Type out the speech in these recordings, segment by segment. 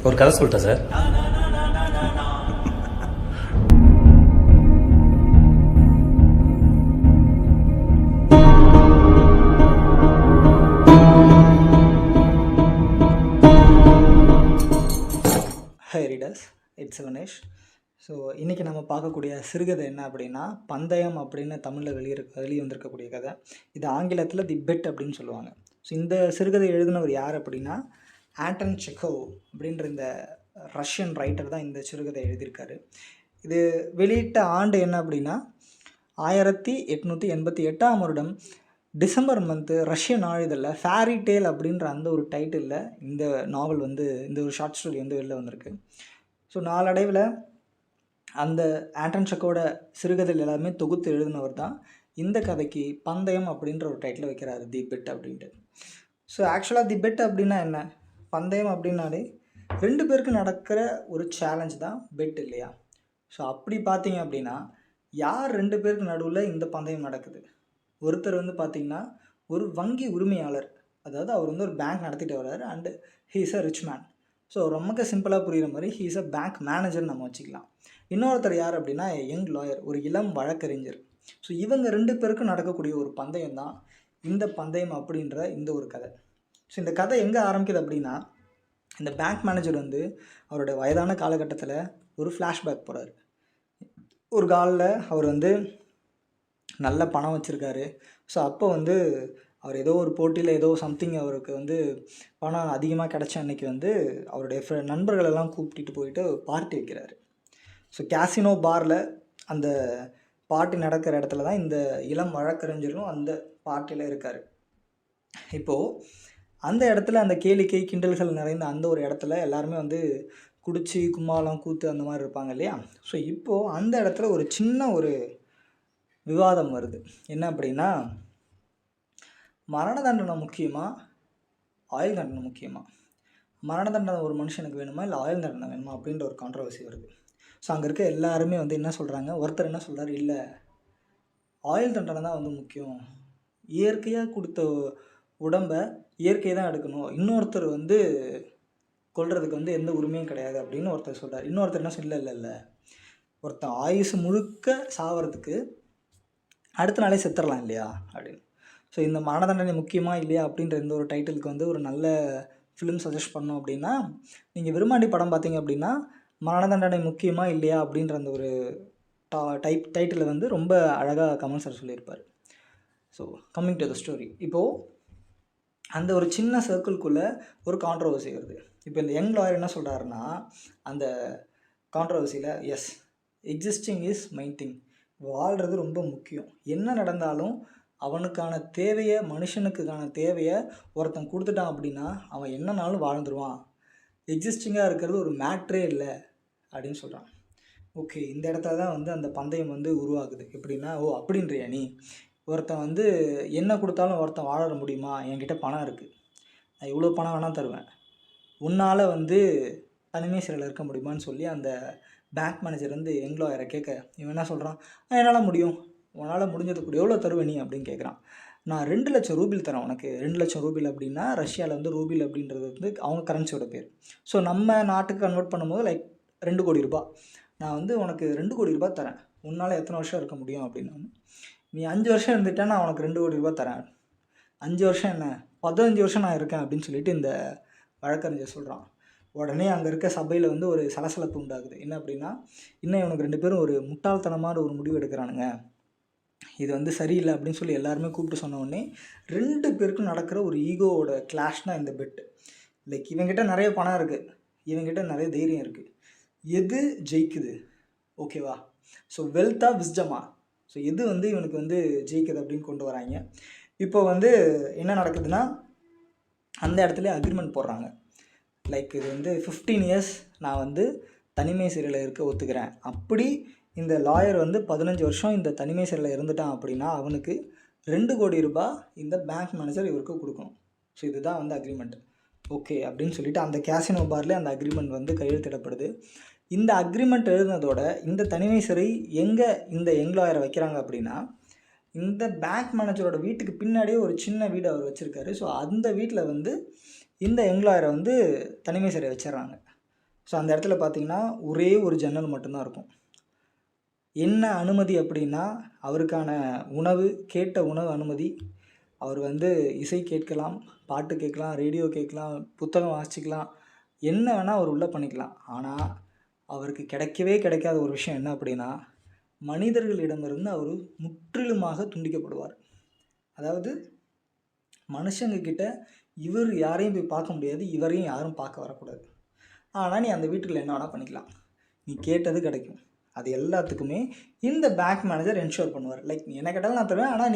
ஒரு கதை சொல்லிட்டா sir. High readers, it's Ganesh. So இன்றைக்கி நம்ம பார்க்கக்கூடிய சிறுகதை என்ன அப்படின்னா பந்தயம் அப்படின்னு தமிழில் வெளியே வந்திருக்கக்கூடிய கதை. இது ஆங்கிலத்தில் தி பெட் அப்படின்னு சொல்லுவாங்க. ஸோ இந்த சிறுகதை எழுதினவர் யார் அப்படின்னா ஆண்டன் செக்கோவ் அப்படின்ற இந்த ரஷ்யன் ரைட்டர் தான் இந்த சிறுகதை எழுதியிருக்காரு. இது வெளியிட்ட ஆண்டு என்ன அப்படின்னா 1888ஆம் வருடம் டிசம்பர் மந்த்து ரஷ்ய நாளிதழில் ஃபேரி டேல் அப்படின்ற அந்த ஒரு டைட்டிலில் இந்த நாவல் இந்த ஒரு ஷார்ட் ஸ்டோரி வெளில வந்திருக்கு. ஸோ நாளடைவில் அந்த ஆண்டன் செக்கோட சிறுகதைகள் எல்லாமே தொகுத்து எழுதினவர் தான் இந்த கதைக்கு பந்தயம் அப்படின்ற ஒரு டைட்டில் வைக்கிறாரு, தி பெட் அப்படின்ட்டு. ஸோ ஆக்சுவலாக தி பெட் அப்படின்னா என்ன? பந்தயம் அப்படின்னாலே 2 பேருக்கு நடக்கிற ஒரு சேலஞ்ச் தான் பெட் இல்லையா? ஸோ அப்படி பார்த்தீங்க அப்படின்னா யார் 2 பேருக்கு நடுவில் இந்த பந்தயம் நடக்குது? ஒருத்தர் பார்த்திங்கன்னா ஒரு வங்கி உரிமையாளர், அதாவது அவர் ஒரு பேங்க் நடத்திட்டு வர்றாரு and he is a rich man. So ரொம்ப சிம்பிளாக புரிகிற மாதிரி he is a bank manager நம்ம வச்சுக்கலாம். இன்னொருத்தர் யார் அப்படின்னா யங் லாயர், ஒரு இளம் வழக்கறிஞர். ஸோ இவங்க 2 பேருக்கும் நடக்கக்கூடிய ஒரு பந்தயம் தான் இந்த பந்தயம் அப்படின்ற இந்த ஒரு கதை. ஸோ இந்த கதை எங்கே ஆரம்பிக்குது அப்படின்னா இந்த பேங்க் மேனேஜர் அவருடைய வயதான காலகட்டத்தில் ஒரு ஃப்ளாஷ்பேக் போகிறார். ஒரு காலில் அவர் நல்ல பணம் வச்சுருக்காரு. ஸோ அப்போ அவர் ஏதோ ஒரு போட்டியில் ஏதோ சம்திங் அவருக்கு பணம் அதிகமாக கிடச்ச அன்றைக்கி அவருடைய நண்பர்களெல்லாம் கூப்பிட்டு போயிட்டு பார்ட்டி வைக்கிறாரு. ஸோ கேசினோ பாரில் அந்த பார்ட்டி நடக்கிற இடத்துல தான் இந்த இளம் வழக்கறிஞரும் அந்த பார்ட்டியில் இருக்கார். இப்போது அந்த இடத்துல அந்த கேளிக்கை கிண்டல்கள் நிறைந்த அந்த ஒரு இடத்துல எல்லாருமே குடிச்சு கும்மாளம் கூத்து அந்த மாதிரி இருப்பாங்க இல்லையா? ஸோ இப்போது அந்த இடத்துல ஒரு சின்ன ஒரு விவாதம் வருது. என்ன அப்படின்னா மரண தண்டனை முக்கியமா, ஆயுள் தண்டனை முக்கியமா? மரண தண்டனை ஒரு மனுஷனுக்கு வேணுமா இல்லை ஆயுள் தண்டனை வேணுமா அப்படின்ற ஒரு கான்ட்ரவர்சி வருது. ஸோ அங்கே இருக்க எல்லாருமே என்ன சொல்கிறாங்க, ஒருத்தர் என்ன சொல்கிறார், இல்லை ஆயுள் தண்டனை தான் முக்கியம், இயற்கையாக கொடுத்த உடம்பை இயற்கையை தான் எடுக்கணும், இன்னொருத்தர் கொல்றதுக்கு எந்த உரிமையும் கிடையாது அப்படின்னு ஒருத்தர் சொல்கிறார். இன்னொருத்தர் என்ன சொல்ல, இல்லை ஒருத்தன் ஆயுசு முழுக்க சாவறதுக்கு அடுத்த நாளே செத்துடலாம் இல்லையா அப்படின்னு. ஸோ இந்த மரண தண்டனை முக்கியமாக இல்லையா அப்படின்ற இந்த ஒரு டைட்டிலுக்கு ஒரு நல்ல ஃபிலிம் சஜஸ்ட் பண்ணோம் அப்படின்னா நீங்கள் விரும்மாண்டி படம் பார்த்தீங்க அப்படின்னா மரண தண்டனை முக்கியமாக இல்லையா அப்படின்ற அந்த ஒரு டைட்டில் ரொம்ப அழகாக கமல் சார் சொல்லியிருப்பார். So coming to the story, இப்போது அந்த ஒரு சின்ன சர்க்கிள்குள்ளே ஒரு கான்ட்ரவர்சி வருது. இப்போ இந்த யங் லாயர் என்ன சொல்கிறாருன்னா அந்த கான்ட்ரவர்சியில் yes existing is main thing, வாழ்கிறது ரொம்ப முக்கியம், என்ன நடந்தாலும் அவனுக்கான தேவையை மனுஷனுக்கான தேவையை ஒருத்தன் கொடுத்துட்டான் அப்படின்னா அவன் என்னன்னாலும் வாழ்ந்துருவான், எக்ஸிஸ்டிங்காக இருக்கிறது ஒரு மேட்ரே இல்லை அப்படின்னு சொல்கிறான். ஓகே, இந்த இடத்துல தான் அந்த பந்தயம் உருவாகுது. எப்படின்னா அப்படின்றியா நீ, ஒருத்தன் என்ன கொடுத்தாலும் ஒருத்தன் வாழ முடியுமா, என்கிட்ட பணம் இருக்குது, நான் இவ்வளோ பணம் வேணால் தருவேன், உன்னால் தனிமை சிறையில் இருக்க முடியுமான்னு சொல்லி அந்த பேங்க் மேனேஜர் யங் லாயரை கேட்க இவன் என்ன சொல்கிறான், என்னால் முடியும், உன்னால் முடிஞ்சது கூட எவ்வளோ தருவேன் நீ அப்படின்னு கேட்குறான். நான் 2 லட்சம் ரூபில் தரேன் உனக்கு. 2 லட்சம் ரூபில் அப்படின்னா ரஷ்யாவில் ரூபில் அப்படின்றது அவங்க கரன்சியோட பேர். ஸோ நம்ம நாட்டுக்கு கன்வெர்ட் பண்ணும்போது லைக் 2 கோடி ரூபாய். நான் உனக்கு 2 கோடி ரூபாய் தரேன், உன்னால் எத்தனை வருஷம் இருக்க முடியும் அப்படின்னா, நீ 5 வருஷம் இருந்துட்டா நான் உனக்கு 2 கோடி ரூபாய் தரேன், 5 வருஷம் என்ன 15 வருஷம் நான் இருக்கேன் அப்படின்னு சொல்லிட்டு இந்த வழக்கறிஞர் சொல்கிறான். உடனே அங்கே இருக்க சபையில் ஒரு சலசலப்பு உண்டாகுது. என்ன அப்படின்னா, இன்னும் இவனுக்கு 2 பேரும் ஒரு முட்டாள்தனமான ஒரு முடிவு எடுக்கிறானுங்க, இது சரியில்லை அப்படின்னு சொல்லி எல்லாருமே கூப்பிட்டு சொன்ன உடனே 2 பேருக்கும் நடக்கிற ஒரு ஈகோவோட கிளாஷ் தான் இந்த பெட்டு. லைக் இவங்கிட்ட நிறைய பணம் இருக்குது, இவங்கிட்ட நிறைய தைரியம் இருக்குது, எது ஜெயிக்குது? ஓகேவா? ஸோ வெல்த்தா விஸ்டமா? ஸோ எது இவனுக்கு ஜெயிக்குது அப்படின்னு கொண்டு வராங்க. இப்போ என்ன நடக்குதுன்னா அந்த இடத்துல அக்ரிமெண்ட் போடுறாங்க. லைக் இது 15 இயர்ஸ் நான் தனிமை சிறையில் இருக்க ஒத்துக்கிறேன், அப்படி இந்த லாயர் 15 வருஷம் இந்த தனிமை சிறையில் இருந்துட்டான் அப்படின்னா அவனுக்கு 2 கோடி ரூபாய் இந்த பேங்க் மேனேஜர் இவருக்கு கொடுக்கணும். ஸோ இதுதான் அக்ரிமெண்ட். ஓகே அப்படின்னு சொல்லிட்டு அந்த கேசினோ பார்லேயே அந்த அக்ரிமெண்ட் கையெழுத்திடப்படுது. இந்த அக்ரிமெண்ட் எழுதினதோட இந்த தனிமை சிறை எங்கே இந்த யங் லாயரை வைக்கிறாங்க அப்படின்னா இந்த பேங்க் மேனேஜரோட வீட்டுக்கு பின்னாடியே ஒரு சின்ன வீடு அவர் வச்சுருக்காரு. ஸோ அந்த வீட்டில் இந்த யங் லாயரை தனிமை சிறை வச்சிடறாங்க. ஸோ அந்த இடத்துல பார்த்தீங்கன்னா ஒரே ஒரு ஜன்னல் மட்டும்தான் இருக்கும். என்ன அனுமதி அப்படின்னா, அவருக்கான உணவு, கேட்ட உணவு அனுமதி. அவர் வந்து இசை கேட்கலாம், பாட்டு கேட்கலாம், ரேடியோ கேட்கலாம், புத்தகம் வாசிக்கலாம், என்ன வேணால் அவர் உள்ளே பண்ணிக்கலாம். ஆனால் அவருக்கு கிடைக்கவே கிடைக்காத ஒரு விஷயம் என்ன அப்படின்னா, மனிதர்களிடமிருந்து அவர் முற்றிலுமாக துண்டிக்கப்படுவார். அதாவது மனுஷங்க கிட்ட இவர் யாரையும் போய் பார்க்க முடியாது, இவரையும் யாரும் பார்க்க வரக்கூடாது. ஆனால் நீ அந்த வீட்டுக்குள்ள என்ன வேணால் பண்ணிக்கலாம், நீ கேட்டது கிடைக்கும். அது எல்லாத்துக்குமே இந்த பேங்க் மேனேஜர் என்ஷூர் பண்ணுவார். லைக் நீ என்ன கேட்டாலும் நான் தருவேன், ஆனால்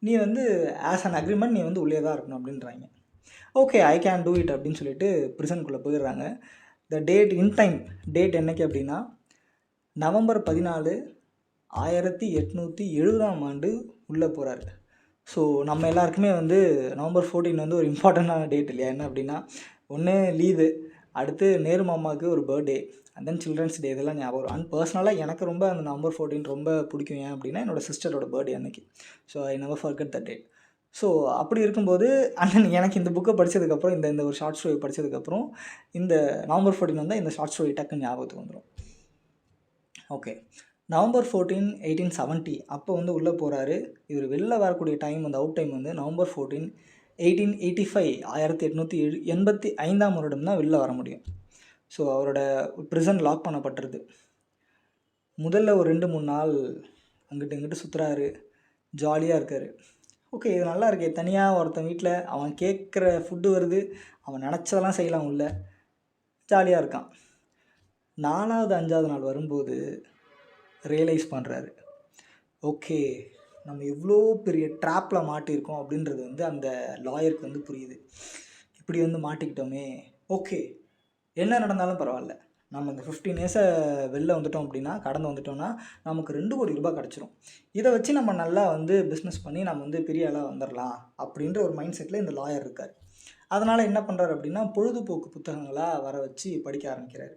நீ வந்து ஆஸ் அன் அக்ரிமெண்ட் நீ வந்து உள்ளே தான் இருக்கணும் அப்படின்றாங்க. Okay, I can do it அப்படின்னு சொல்லிட்டு ப்ரிசனுக்குள்ளே போயிடுறாங்க. The date in time date என்னைக்கு அப்படின்னா நவம்பர் 14, 1870 உள்ளே போகிறாரு. ஸோ நம்ம எல்லாருக்குமே வந்து நவம்பர் 14 வந்து ஒரு இம்பார்ட்டண்ட்டான டேட் இல்லையா? என்ன அப்படின்னா, ஒன்று லீவு, அடுத்து நேரு மாமாவுக்கு ஒரு birthday, and then children's day, இதெல்லாம் ஞாபகம் வரும். அண்ட் பர்சனலாக எனக்கு ரொம்ப அந்த நவம்பர் 14 ரொம்ப பிடிக்கும். ஏன் அப்படின்னா என்னோடய சிஸ்டரோட பர்த்டே அன்னைக்கு. So I never forget the date. So அப்படி இருக்கும்போது அண்ணன் எனக்கு இந்த புக்கை படித்ததுக்கப்புறம், இந்த ஒரு ஷார்ட் ஸ்டோரி படித்ததுக்கப்புறம் இந்த நவம்பர் 14 வந்தால் இந்த ஷார்ட் ஸ்டோரி டக்குன்னு ஞாபகத்துக்கு வந்துடும். ஓகே, நவம்பர் 14, 1870 அப்போ வந்து உள்ளே போகிறாரு. இவர் வெளில வரக்கூடிய டைம் வந்து அவுட் டைம் வந்து நவம்பர் 14, 1885 1885 வருடம் தான் வெளில வர முடியும். ஸோ அவரோட ப்ரிசன் லாக் பண்ணப்பட்டுருது. முதல்ல ஒரு 2-3 நாள் அங்கிட்டு இங்கிட்டு சுற்றுறாரு, ஜாலியாக இருக்கார். ஓகே, இது நல்லா இருக்கே, தனியாக ஒருத்தன் வீட்டில் அவன் கேட்குற ஃபுட்டு வருது, அவன் நினச்சதெல்லாம் செய்யலாம், உள்ள ஜாலியாக இருக்கான். 4வது 5வது நாள் வரும்போது ரியலைஸ் பண்ணுறாரு, ஓகே நம்ம எவ்வளோ பெரிய ட்ராப்பில் மாட்டியிருக்கோம் அப்படின்றது வந்து அந்த லாயருக்கு வந்து புரியுது. இப்படி வந்து மாட்டிக்கிட்டோமே, ஓகே என்ன நடந்தாலும் பரவாயில்ல, நம்ம இந்த 15 இயர்ஸை வெளில வந்துட்டோம் அப்படின்னா, கடந்து வந்துட்டோம்னா நமக்கு 2 கோடி ரூபாய் கிடச்சிரும். இதை வச்சு நம்ம நல்லா வந்து பிஸ்னஸ் பண்ணி நம்ம வந்து பெரிய ஆளாக வந்துடலாம் அப்படின்ற ஒரு மைண்ட் செட்டில் இந்த லாயர் இருக்கார். அதனால் என்ன பண்ணுறாரு அப்படின்னா, பொழுதுபோக்கு புத்தகங்களாக வர வச்சு படிக்க ஆரம்பிக்கிறார்.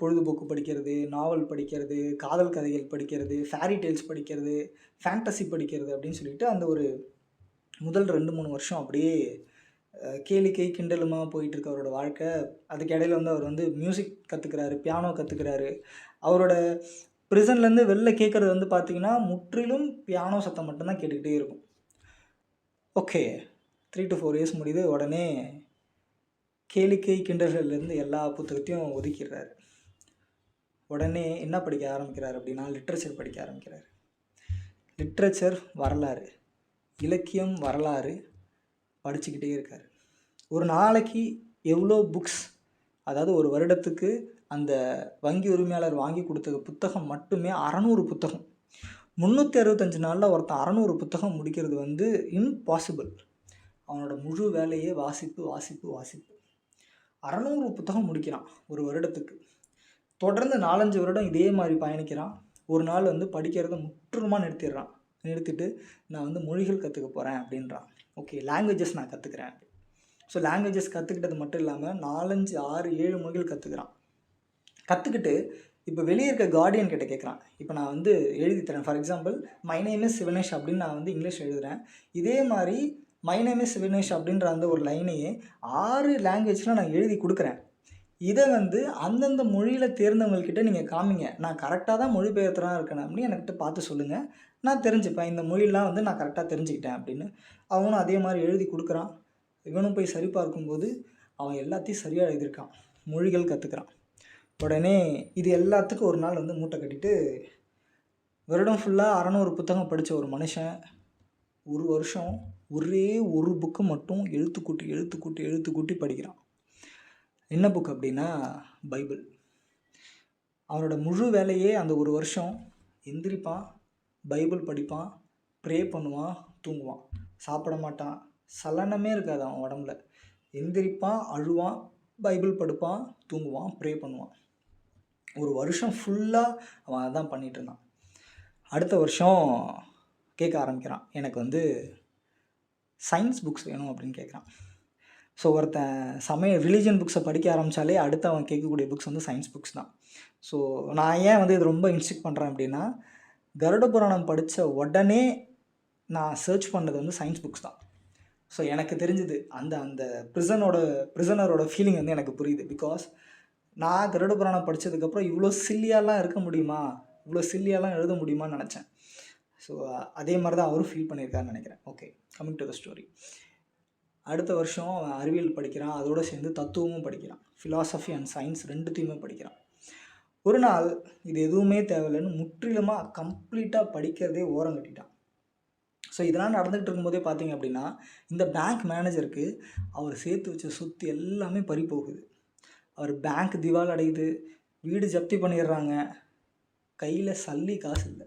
பொழுதுபோக்கு படிக்கிறது, நாவல் படிக்கிறது, காதல் கதைகள் படிக்கிறது, ஃபேரி டெய்ல்ஸ் படிக்கிறது, ஃபேண்டசி படிக்கிறது அப்படின்னு சொல்லிட்டு அந்த ஒரு முதல் 2-3 வருஷம் அப்படியே கேளிக்கை கிண்டலுமா போயிட்டுருக்கு அவரோட வாழ்க்கை. அதுக்கு இடையில வந்து அவர் வந்து மியூசிக் கற்றுக்கிறாரு, பியானோ கற்றுக்கிறாரு. அவரோட ப்ரிசன்லேருந்து வெளில கேட்குறது வந்து பார்த்திங்கன்னா முற்றிலும் பியானோ சத்தம் மட்டும்தான் கேட்டுக்கிட்டே இருக்கும். ஓகே, 3 to 4 இயர்ஸ் முடியுது. உடனே கேளிக்கை கிண்டல்கள்லேருந்து எல்லா புத்தகத்தையும் ஒதுக்கிடுறாரு. உடனே என்ன படிக்க ஆரம்பிக்கிறார் அப்படின்னா, லிட்ரேச்சர் படிக்க ஆரம்பிக்கிறார். லிட்ரேச்சர், வரலாறு, இலக்கியம், வரலாறு படிச்சுக்கிட்டே இருக்கார். ஒரு நாளைக்கு எவ்வளோ புக்ஸ், அதாவது ஒரு வருடத்துக்கு அந்த வங்கி உரிமையாளர் வாங்கி கொடுத்த புத்தகம் மட்டுமே 600 புத்தகம். 365 நாளில் ஒருத்தன் 600 புத்தகம் முடிக்கிறது வந்து இம்பாசிபிள். அவனோட முழு வேலையே வாசிப்பு வாசிப்பு வாசிப்பு. 600 புத்தகம் முடிக்கிறான் ஒரு வருடத்துக்கு. தொடர்ந்து 4-5 வருடம் இதே மாதிரி பயணிக்கிறான். ஒரு நாள் வந்து படிக்கிறத முற்றிலுமாக நிறுத்திட்டு நான் வந்து மொழிகள் கற்றுக்க போகிறேன் அப்படின்றான். ஓகே, லாங்குவேஜஸ் நான் கற்றுக்கிறேன். ஸோ லாங்குவேஜஸ் கற்றுக்கிட்டது மட்டும் இல்லாமல் 4, 5, 6, 7 மொழிகள் கற்றுக்கிறான். கற்றுக்கிட்டு இப்போ வெளியே இருக்க கார்டியன் கிட்ட கேட்குறான், இப்போ நான் வந்து எழுதி தரேன். For example, my name is Sivanesh அப்படின்னு நான் வந்து இங்கிலீஷ் எழுதுகிறேன். இதே மாதிரி மை நேம் இஸ் சிவனேஷ் அப்படின்ற அந்த ஒரு லைனையே 6 லாங்குவேஜில் நான் எழுதி கொடுக்குறேன். இதை வந்து அந்தந்த மொழியில் தேர்ந்தவங்கக்கிட்ட நீங்கள் காமிங்க, நான் கரெக்டாக தான் மொழிபெயர்த்துறான் இருக்கேன் அப்படின்னு எனக்கிட்ட பார்த்து சொல்லுங்கள், நான் தெரிஞ்சுப்பேன், இந்த மொழியெலாம் வந்து நான் கரெக்டாக தெரிஞ்சுக்கிட்டேன் அப்படின்னு. அவனும் அதே மாதிரி எழுதி கொடுக்குறான். இவனும் போய் சரி பார்க்கும்போது அவன் எல்லாத்தையும் சரியாக எழுதியிருக்கான், மொழிகள் கற்றுக்கிறான். உடனே இது எல்லாத்துக்கும் ஒரு நாள் வந்து மூட்டை கட்டிட்டு வருடம் ஃபுல்லாக 600 புத்தகம் படித்த ஒரு மனுஷன் ஒரு வருஷம் ஒரே ஒரு புக்கு மட்டும் எழுத்து கூட்டி படிக்கிறான். என்ன புக் அப்படின்னா பைபிள். அவனோட முழு வேலையே அந்த ஒரு வருஷம் எந்திரிப்பான், பைபிள் படிப்பான், ப்ரே பண்ணுவான், தூங்குவான், சாப்பிட மாட்டான், சலனமே இருக்காது அவன் உடம்புல. எந்திரிப்பான், அழுவான், பைபிள் படிப்பான், தூங்குவான், ப்ரே பண்ணுவான். ஒரு வருஷம் ஃபுல்லாக அவன் அதான் பண்ணிகிட்டு இருந்தான். அடுத்த வருஷம் கேட்க ஆரம்பிக்கிறான், எனக்கு வந்து சயின்ஸ் புக்ஸ் வேணும் அப்படின்னு கேட்குறான். ஸோ ஒருத்தன் ரிலீஜன் புக்ஸை படிக்க ஆரம்பித்தாலே அடுத்து அவன் கேட்கக்கூடிய புக்ஸ் வந்து சயின்ஸ் புக்ஸ் தான். ஸோ நான் ஏன் வந்து இது ரொம்ப இன்ஸ்ட்ரக்ட் பண்ணுறேன் அப்படின்னா, கருட புராணம் படித்த உடனே நான் சர்ச் பண்ணது வந்து சயின்ஸ் புக்ஸ் தான். ஸோ எனக்கு தெரிஞ்சுது அந்த ப்ரிசனரோட ஃபீலிங் வந்து எனக்கு புரியுது. பிகாஸ் நான் கருட புராணம் படித்ததுக்கப்புறம் இவ்வளோ சில்லியாலாம் இருக்க முடியுமா, இவ்வளோ சில்லியாலாம் எழுத முடியுமான்னு நினச்சேன். ஸோ அதே மாதிரி தான் அவரும் ஃபீல் பண்ணியிருக்காருன்னு நினைக்கிறேன். Okay, coming to the story. அடுத்த வருஷம் அவன் அறிவியல் படிக்கிறான், அதோடு சேர்ந்து தத்துவமும் படிக்கிறான், ஃபிலாசபி அண்ட் சயின்ஸ் ரெண்டுத்தையுமே படிக்கிறான். ஒரு நாள் இது எதுவுமே தேவையில்லைன்னு முற்றிலுமாக கம்ப்ளீட்டாக படிக்கிறதே ஓரம் கட்டிட்டான். ஸோ இதெல்லாம் நடந்துகிட்டு இருக்கும்போதே பார்த்தீங்க அப்படின்னா இந்த பேங்க் மேனேஜருக்கு அவர் சேர்த்து வச்ச சொத்து எல்லாமே பறி போகுது. அவர் பேங்க் திவால் அடையுது, வீடு ஜப்தி பண்ணிடுறாங்க, கையில் சல்லி காசு இல்லை.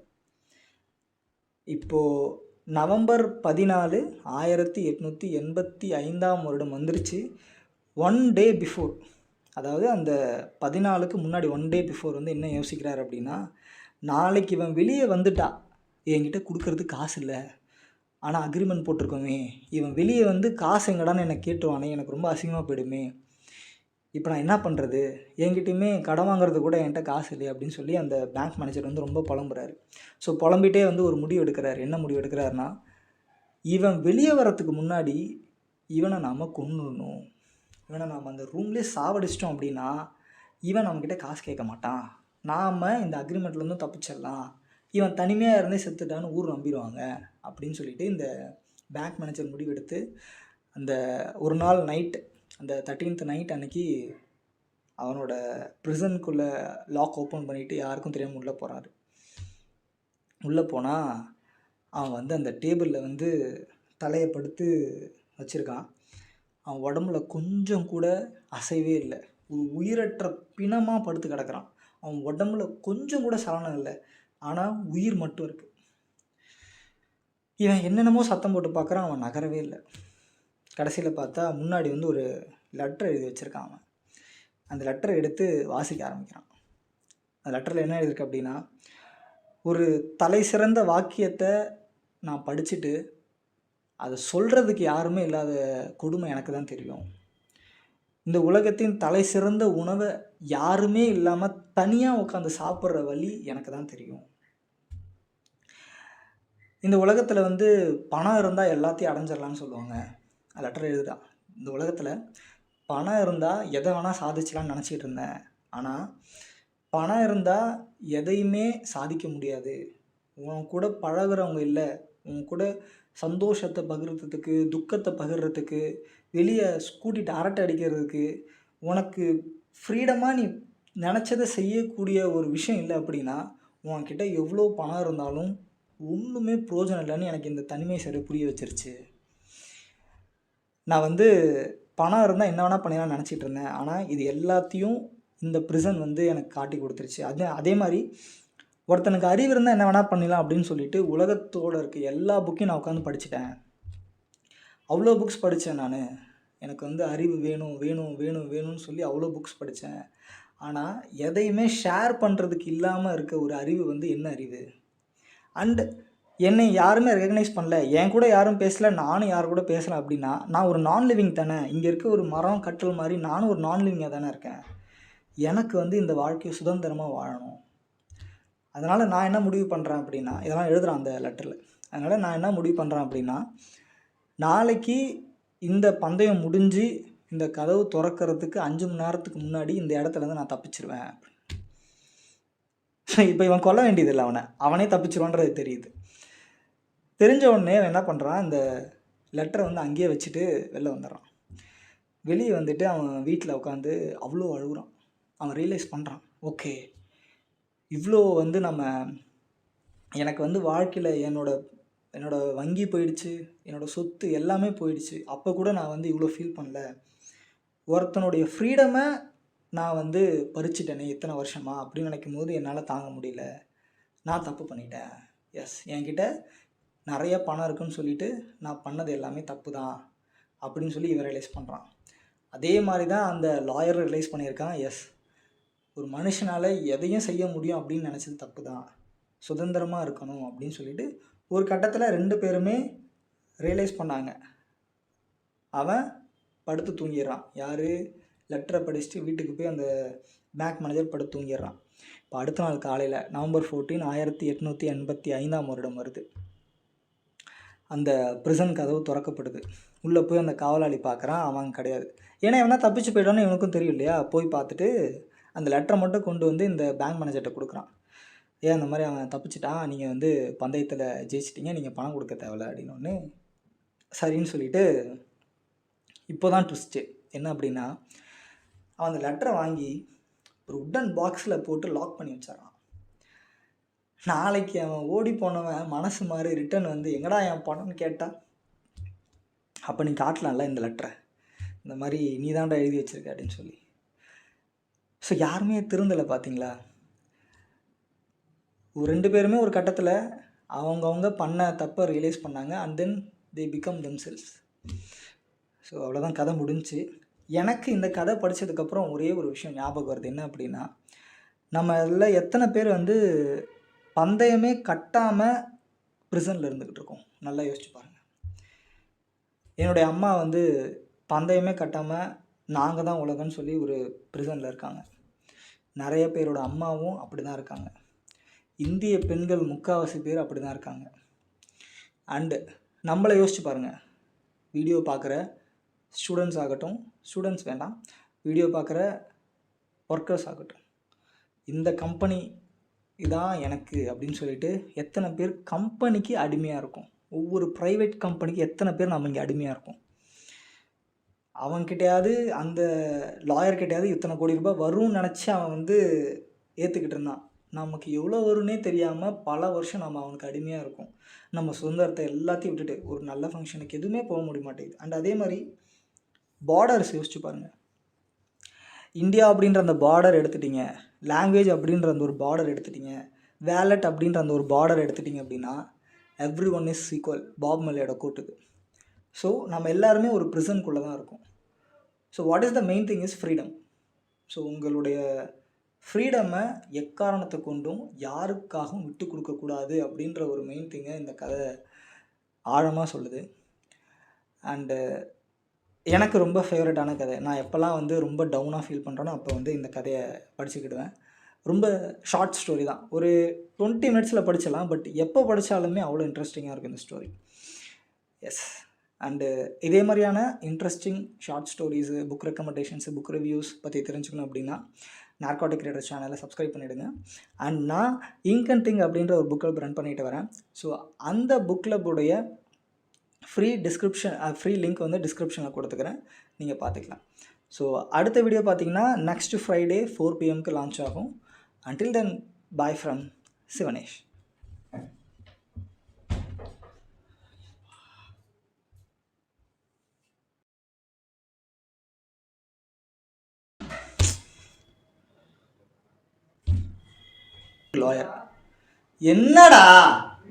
இப்போது நவம்பர் 14, 1885 வந்துருச்சு. 1 டே பிஃபோர், அதாவது அந்த 14க்கு முன்னாடி 1 டே பிஃபோர் வந்து என்ன யோசிக்கிறார் அப்படின்னா, நாளைக்கு இவன் வெளியே வந்துட்டா என்கிட்ட கொடுக்கறதுக்கு காசு இல்லை, ஆனால் அக்ரிமெண்ட் போட்டிருக்கோமே, இவன் வெளியே வந்து காசு எங்கடான்னு என்னை கேட்டுருவானே, எனக்கு ரொம்ப அசிங்கமாக போயிடுமே, இப்போ நான் என்ன பண்ணுறது, என்கிட்டையுமே கடன் வாங்குறது கூட என்கிட்ட காசு இல்லையே அப்படின்னு சொல்லி அந்த பேங்க் மேனேஜர் வந்து ரொம்ப புலம்புறாரு. ஸோ புலம்பிகிட்டே வந்து ஒரு முடிவு எடுக்கிறார். என்ன முடிவு எடுக்கிறாருன்னா, இவன் வெளியே வரத்துக்கு முன்னாடி இவனை நாம் கொன்னுடணும், இவனை நாம் அந்த ரூம்லேயே சாவடிச்சிட்டோம் அப்படின்னா இவன் நம்மக்கிட்ட காசு கேட்க மாட்டான், நாம் இந்த அக்ரிமெண்ட்லேருந்து தப்பிச்சிடலாம், இவன் தனிமையாக இருந்தே செத்துட்டான்னு ஊர் நம்பிடுவாங்க அப்படின்னு சொல்லிட்டு இந்த பேங்க் மேனேஜர் முடிவெடுத்து அந்த ஒரு நாள் நைட்டு, அந்த 13th நைட் அன்னைக்கு அவனோட ப்ரிசனுக்குள்ளே லாக் ஓப்பன் பண்ணிவிட்டு யாருக்கும் தெரியாமல் உள்ளே போகிறாரு. உள்ளே போனால் அவன் வந்து அந்த டேபிளில் வந்து தலையை படுத்து வச்சுருக்கான். அவன் உடம்புல கொஞ்சம் கூட அசைவே இல்லை, ஒரு உயிரற்ற பிணமாக படுத்து கிடக்கிறான். அவன் உடம்புல கொஞ்சம் கூட சலனம் இல்லை, ஆனால் உயிர் மட்டும் இருக்குது. இவன் என்னென்னமோ சத்தம் போட்டு பார்க்குறான், அவன் நகரவே இல்லை. கடைசியில் பார்த்தா முன்னாடி வந்து ஒரு லெட்டர் எழுதி வச்சுருக்கான். அவன் அந்த லெட்டரை எடுத்து வாசிக்க ஆரம்பிக்கிறான். அந்த லெட்டரில் என்ன எழுதியிருக்கு அப்படின்னா, ஒரு தலை சிறந்த வாக்கியத்தை நான் படிச்சுட்டு அதை சொல்கிறதுக்கு யாருமே இல்லாத கொடுமை எனக்கு தான் தெரியும். இந்த உலகத்தின் தலை சிறந்த உணவை யாருமே இல்லாமல் தனியாக உட்காந்து சாப்பிட்ற வழி எனக்கு தான் தெரியும். இந்த உலகத்தில் வந்து பணம் இருந்தால் எல்லாத்தையும் அடைஞ்சிடலான்னு சொல்லுவாங்க. லெட்டர் எழுதுதான், இந்த உலகத்தில் பணம் இருந்தால் எதை வேணால் சாதிச்சலான்னு நினச்சிக்கிட்டு இருந்தேன், ஆனால் பணம் இருந்தால் எதையுமே சாதிக்க முடியாது. உன் கூட பழகிறவங்க இல்லை, உன் கூட சந்தோஷத்தை பகிர்றதுக்கு, துக்கத்தை பகிர்றதுக்கு, வெளியே கூட்டிகிட்டு அரட்டை அடிக்கிறதுக்கு, உனக்கு ஃப்ரீடமாக நீ நினச்சதை செய்யக்கூடிய ஒரு விஷயம் இல்லை அப்படின்னா உன்கிட்ட எவ்வளோ பணம் இருந்தாலும் ஒன்றுமே பிரயோஜனம் இல்லைன்னு எனக்கு இந்த தனிமை சரி புரிய வச்சிருச்சு. நான் வந்து பணம் இருந்தால் என்ன வேணால் பண்ணிடலாம்னு நினச்சிட்டு இருந்தேன், ஆனால் இது எல்லாத்தையும் இந்த ப்ரிசன் வந்து எனக்கு காட்டி கொடுத்துருச்சு. அதே மாதிரி ஒருத்தனுக்கு அறிவு இருந்தால் என்ன வேணால் பண்ணிடலாம் அப்படின்னு சொல்லிட்டு உலகத்தோடு இருக்க எல்லா புக்கையும் நான் உட்காந்து படிச்சுட்டேன். அவ்வளோ புக்ஸ் படித்தேன் நான். எனக்கு வந்து அறிவு வேணும் வேணும் வேணும் வேணும்னு சொல்லி அவ்வளோ புக்ஸ் படித்தேன். ஆனால் எதையுமே ஷேர் பண்ணுறதுக்கு இல்லாமல் இருக்க ஒரு அறிவு வந்து என்ன அறிவு? அண்டு என்னை யாருமே ரெகக்னைஸ் பண்ணல, என் கூட யாரும் பேசலை, நானும் யார் கூட பேசலை அப்படின்னா நான் ஒரு நான் லிவிங் தானே. இங்கே இருக்க ஒரு மரம் கற்றல் மாதிரி நானும் ஒரு நான் லிவிங்காக தானே இருக்கேன். எனக்கு வந்து இந்த வாழ்க்கையை சுதந்திரமாக வாழணும். அதனால் நான் என்ன முடிவு பண்ணுறேன் அப்படின்னா, இதெல்லாம் எழுதுகிறேன் அந்த லெட்டரில். அதனால் நான் என்ன முடிவு பண்ணுறேன் அப்படின்னா, நாளைக்கு இந்த பந்தயம் முடிஞ்சு இந்த கதவு திறக்கிறதுக்கு 5 மணி நேரத்துக்கு முன்னாடி இந்த இடத்துலேருந்து நான் தப்பிச்சிருவேன். இப்போ இவன் கொல்ல வேண்டியதில்லை, அவனே தப்பிச்சிருவான்றது தெரியுது. தெரிஞ்ச உடனே அவன் என்ன பண்ணுறான், இந்த லெட்டரை வந்து அங்கேயே வச்சுட்டு வெளில வந்துடுறான். வெளியே வந்துட்டு அவன் வீட்டில் உட்காந்து அவ்வளோ அழுகுறான். அவன் ரியலைஸ் பண்ணுறான், ஓகே இவ்வளோ வந்து எனக்கு வந்து வாழ்க்கையில் என்னோட வங்கி போயிடுச்சு, என்னோடய சொத்து எல்லாமே போயிடுச்சு, அப்போ கூட நான் வந்து இவ்வளோ ஃபீல் பண்ணல. ஒருத்தனுடைய ஃப்ரீடமை நான் வந்து பறிச்சிட்டேனே இத்தனை வருஷமா அப்படின்னு நினைக்கும் போது என்னால் தாங்க முடியல. நான் தப்பு பண்ணிட்டேன். எஸ், என்கிட்ட நிறைய பணம் இருக்குன்னு சொல்லிட்டு நான் பண்ணது எல்லாமே தப்பு தான் அப்படின்னு சொல்லி இவன் ரியலைஸ் பண்ணுறான். அதே மாதிரி தான் அந்த லாயர் ரியலைஸ் பண்ணியிருக்கான். எஸ், ஒரு மனுஷனால் எதையும் செய்ய முடியும் அப்படின்னு நினச்சது தப்பு தான், சுதந்திரமாக இருக்கணும் அப்படின்னு சொல்லிட்டு ஒரு கட்டத்தில் 2 பேருமே ரியலைஸ் பண்ணாங்க. அவன் படுத்து தூங்கிடுறான். யார்? லெட்டரை படிச்சுட்டு வீட்டுக்கு போய் அந்த பேங்க் மேனேஜர் படுத்து தூங்கிடுறான். இப்போ அடுத்த நாள் காலையில் நவம்பர் 14, 1885 வருது. அந்த ப்ரிசன் கதவு திறக்கப்படுது. உள்ளே போய் அந்த காவலாளி பார்க்குறான், அவன் கிடையாது. ஏன்னா இவனா தப்பிச்சு போய்டான்னு இவனுக்கும் தெரியும் இல்லையா? போய் பார்த்துட்டு அந்த லெட்டரை மட்டும் கொண்டு வந்து இந்த பேங்க் மேனேஜர்கிட்ட கொடுக்குறான். ஏன் அந்த மாதிரி அவன் தப்பிச்சிட்டான், நீங்கள் வந்து பந்தயத்தில் ஜெயிச்சிட்டிங்க, நீங்கள் பணம் கொடுக்க தேவையில்ல அப்படின்னு ஒன்று. சரின்னு சொல்லிட்டு இப்போ தான் ட்விஸ்ட்டு என்ன அப்படின்னா, அவன் அந்த லெட்டரை வாங்கி ஒரு உட்டன் பாக்ஸில் போட்டு லாக் பண்ணி வச்சிடறான். நாளைக்கு அவன் ஓடி போனவன் மனசு மாதிரி ரிட்டன் வந்து எங்கடா என் பணம்னு கேட்டால், அப்போ நீ காட்டலாம்ல இந்த லெட்டரை, இந்த மாதிரி நீ தான்டா எழுதி வச்சிருக்க அப்படின்னு சொல்லி. ஸோ யாருமே திருந்தலை பார்த்தீங்களா? 2 பேருமே ஒரு கட்டத்தில் அவங்கவுங்க பண்ண தப்பை ரியலைஸ் பண்ணாங்க. And then they become themselves. So அவ்வளோதான், கதை முடிஞ்சுச்சு. எனக்கு இந்த கதை படித்ததுக்கப்புறம் ஒரே ஒரு விஷயம் ஞாபகம் வருது. என்ன அப்படின்னா, நம்ம அதில் எத்தனை பேர் வந்து பந்தயமே கட்டாமல் ப்ரிசனில் இருந்துக்கிட்டு இருக்கோம்? நல்லா யோசிச்சு பாருங்கள். என்னுடைய அம்மா வந்து பந்தயமே கட்டாமல் நாங்கள் தான் உலகம்னு சொல்லி ஒரு ப்ரிசனில் இருக்காங்க. நிறைய பேரோட அம்மாவும் அப்படி தான் இருக்காங்க. இந்திய பெண்கள் 3/4 பேர் அப்படி தான் இருக்காங்க. அண்டு நம்மளை யோசிச்சு பாருங்கள். வீடியோ பார்க்குற ஸ்டூடெண்ட்ஸ் ஆகட்டும், ஸ்டூடெண்ட்ஸ் வேண்டாம், வீடியோ பார்க்குற ஒர்க்கர்ஸ் ஆகட்டும், இந்த கம்பெனி இதான் எனக்கு அப்படின்னு சொல்லிட்டு எத்தனை பேர் கம்பெனிக்கு அடிமையாக இருக்கும்? ஒவ்வொரு ப்ரைவேட் கம்பெனிக்கு எத்தனை பேர் நம்ம இங்கே அடிமையாக இருக்கும்? அவன்கிட்டையாவது அந்த லாயர்கிட்டையாவது இத்தனை கோடி ரூபாய் வரும்னு நினச்சி அவன் வந்து ஏற்றுக்கிட்டு இருந்தான். நமக்கு எவ்வளோ வரும்னே தெரியாமல் பல வருஷம் நம்ம அவனுக்கு அடிமையாக இருக்கும். நம்ம சுதந்திரத்தை எல்லாத்தையும் விட்டுட்டு ஒரு நல்ல ஃபங்க்ஷனுக்கு எதுவுமே போக முடிய மாட்டேங்குது. அண்ட் அதே மாதிரி பார்டர்ஸ் யோசிச்சு பாருங்கள். இந்தியா அப்படின்ற அந்த பார்டர் எடுத்துட்டிங்க, லாங்குவேஜ் அப்படின்ற அந்த ஒரு பார்டர் எடுத்துட்டிங்க, வேலட் அப்படின்ற அந்த ஒரு பார்டர் எடுத்துட்டிங்க அப்படின்னா everyone is equal, Bob மர்லியோட கோட்டுக்கு. ஸோ நம்ம எல்லாருமே ஒரு ப்ரிசனுக்குள்ளே தான் இருக்கும். So what is the main thing is freedom. So உங்களுடைய ஃப்ரீடமை எக்காரணத்தை கொண்டும் யாருக்காகவும் விட்டு கொடுக்கக்கூடாது அப்படின்ற ஒரு மெயின் திங்கை இந்த கதை ஆழமாக சொல்லுது. அண்டு எனக்கு ரொம்ப ஃபேவரட்டான கதை. நான் எப்போல்லாம் வந்து ரொம்ப டவுனாக ஃபீல் பண்ணுறேனோ அப்போ வந்து இந்த கதையை படிச்சுக்கிடுவேன். ரொம்ப ஷார்ட் ஸ்டோரி தான், ஒரு 20 மினிட்ஸில் படிச்சிடலாம். பட் எப்போ படித்தாலுமே அவ்வளோ இன்ட்ரெஸ்டிங்காக இருக்கும் இந்த ஸ்டோரி. எஸ். அண்டு இதே மாதிரியான interesting short stories, book recommendations, book reviews பற்றி தெரிஞ்சுக்கணும் அப்படின்னா நார்காட்டிக் ரீடர் சேனலை சப்ஸ்கிரைப் பண்ணிவிடுங்க. அண்ட் நான் இங்க் அண்ட் திங்க் அப்படின்ற ஒரு புக் கிளப் ரன் பண்ணிட்டு வரேன். ஸோ அந்த புக் கிளப்புடைய ஃப்ரீ லிங்க் வந்து டிஸ்கிரிப்ஷனில் கொடுத்துக்கிறேன், நீங்கள் பார்த்துக்கலாம். ஸோ அடுத்த வீடியோ பார்த்தீங்கன்னா நெக்ஸ்ட் ஃப்ரைடே 4 PM லான்ச் ஆகும். Until then bye from Sivanesh. Lawyer என்னடா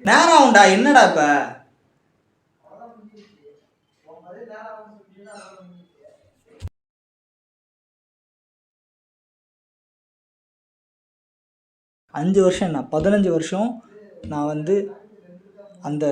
நேரம் உண்டா? என்னடா இப்ப அஞ்சு வருஷம் என்ன 15 வருஷம் நான் வந்து அந்த